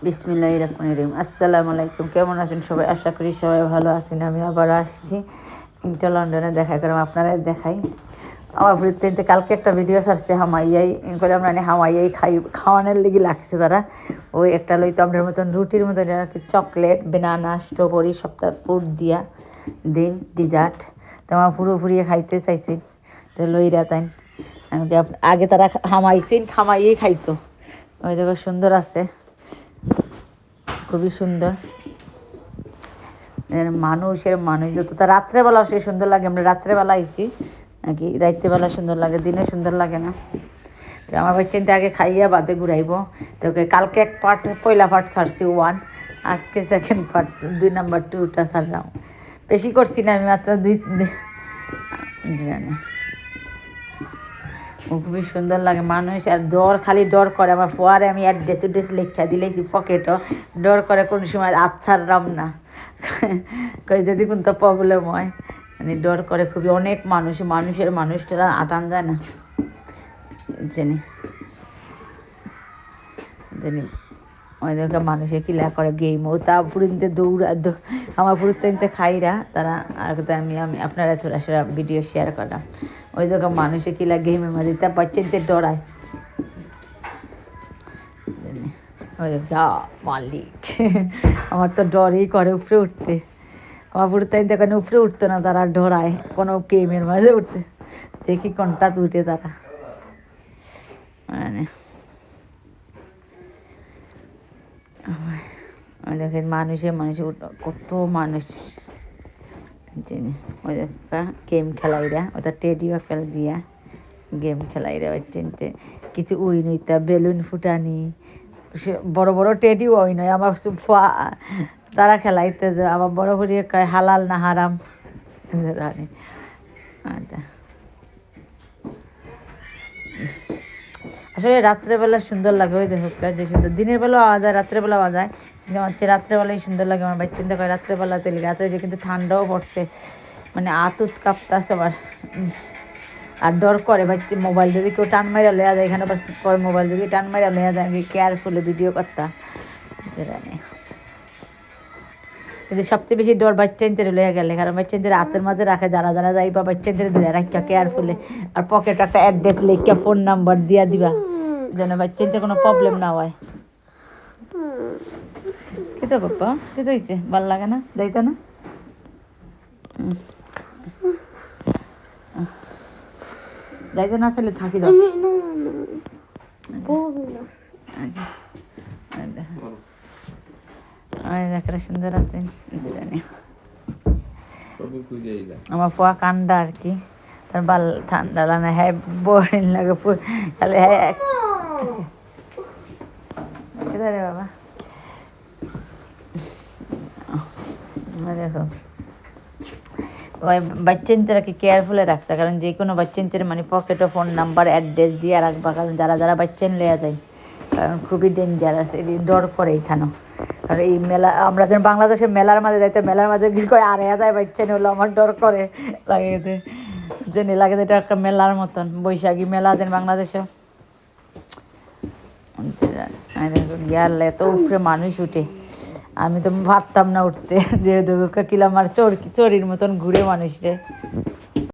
বিসমিল্লাহির রহমানির রহিম। আসসালামু আলাইকুম। কেমন আছেন সবাই? আশা করি সবাই ভালো আছেন। আমি আবার আসছি ইন্টার লন্ডনে দেখা করলাম, আপনারা দেখাই। আমার বৃত্তিতে কালকে একটা ভিডিও ছাড়ছে হামাইয়াই করে আমরা হামাইয়াই খাওয়ানোর লেগে লাগছে তারা। ওই একটা লইতো আমাদের মতন রুটির মতন চকলেট, বেনানা, স্ট্রবেরি সবটা ফ্রুট দিয়া দিন ডিজার্ট। তো আমার পুরোপুরি খাইতে চাইছি, তো লইরা তাই আমাকে আগে তারা হামাইছেন, খামাইয়েই খাইতো। ওই দেখো সুন্দর আছে, খুবই সুন্দর মানুষ যতটা রাত্রেবেলা সে সুন্দর লাগে। আমরা রাত্রেবেলা আইছি নাকি রাত্রেবেলা সুন্দর লাগে, দিনে সুন্দর লাগে না। তো আমার বাচ্চাতে আগে খাইয়া বাদে ঘুরাইবো। তো কালকে এক পার্ট পয়লা পার্ট ছাড়ছি 1, আজকে সেকেন্ড পার্ট 2 নাম্বার 2টা ছাড়লাম। বেশি করছি না আমি, মাত্র 2 জানি। খুবই সুন্দর লাগে মানুষ, আর খালি ডর করে আমার ফোয়ারে। আমি অ্যাড্রেস লেখা দিলেছি পকেটও, ডর করে কোন সময় ছাড়লাম না কই যদি কোনটা প্রবলেম হয়, মানে ডর করে খুবই। অনেক মানুষটারা আটান যায় না জেনে ওই দেখে মানুষে কিলা করে গেম, ও তা পুরিনতে আমার পুরুতে খাইরা তারা। আর আমি আপনারা থোড়া সরা ভিডিও শেয়ার করলাম। ওই দেখে মানুষে কিলা গেমের মধ্যে তা বাচ্চাতে ডরায়। ওই মালিক আমার তো ডরই করে উপরে উঠতে। আমার পুরুতে দেখেন উপরে উঠতো না, তারা ডরায় কোনো গেমের মাঝে উঠতে। দেখি কোনটা উঠে তারা, মানে দেখেন মানুষে কত মানুষ ওই গেম খেলাইরা, ওটা টেডিও ফেল দিয়া গেম খেলাইরা। ওই চিনতে কিছু উই নইতা বেলুন ফুটানি, বড় বড় টেডিও ওই নয় আমার তারা খেলাইতে। আবার বড় করে কয় হালাল না হারাম। আসলে রাত্রেবেলা সুন্দর লাগে। ওই দেখো যে সুন্দর, দিনের বেলা আওয়া যায়, রাত্রেবেলা আওয়া যায়, কিন্তু আমার রাত্রেবেলাই সুন্দর লাগে। আমার বাচ্চা চিন্তা করে রাত্রেবেলাতে রাত্রে যে কিন্তু ঠান্ডাও পড়ছে, মানে আতুত কাঁপতাছে আবার। আর ডর করে বাচ্চা মোবাইল যদি কেউ টান মাইরা লয়া যায়, এখানে পরে মোবাইল যদি টান মাইরা লয়া যায়, আমি কেয়ারফুলি ভিডিও করতাম। কিন্তু সবচেয়ে বেশি ডর বাচ্চাদের লয়ে গেলে, কারণ বাচ্চাদের হাতের মাঝে রাখে, যারা যারা যাই বা বাচ্চাদের ধরে রাখা কেয়ারফুলি। আর পকেটে একটা অ্যাড্রেস লিখে ফোন নাম্বার দিয়া দিবা, যেন বাচ্চাদের কোনো প্রবলেম না হয়। কি তো বাপ্পা, কি তো হয়েছে? ভাল লাগে না যাইতো না? যাইতে না তাহলে থাকি দাও। সুন্দর আছে আমার পোয়া কান্দা আর কি, তার বাল ঠান্ডা লাগে, হ্যাঁ বোরিং লাগে তাহলে। হ্যাঁ বাবা দেখো ওই বাচ্চাদেরকে কেয়ারফুলি রাখতে, কারণ যে কোনো বাচ্চাদের মানে পকেটও ফোন নাম্বার অ্যাড্রেস দিয়ে রাখবা, কারণ যারা যারা বাচ্চা লইয়া যায়, কারণ খুবই ডেঞ্জারাস। এই ডর করে এখানেও। আর এই মেলা, আমরা যেন বাংলাদেশের মেলার মাঝে যাইতে, মেলার মাঝে কি করে আড়াইয়া যায় বাচ্চা নিয়ে, আমার ডর করে লাগে যে লাগে এটা একটা মেলার মতন, বৈশাখী মেলা যেন বাংলাদেশে। ইয়ারলে এত উপরে মানুষ উঠে, আমি তো ভাবতাম না উঠতে, যে কিলা আমার চোরির মতন ঘুরে মানুষে।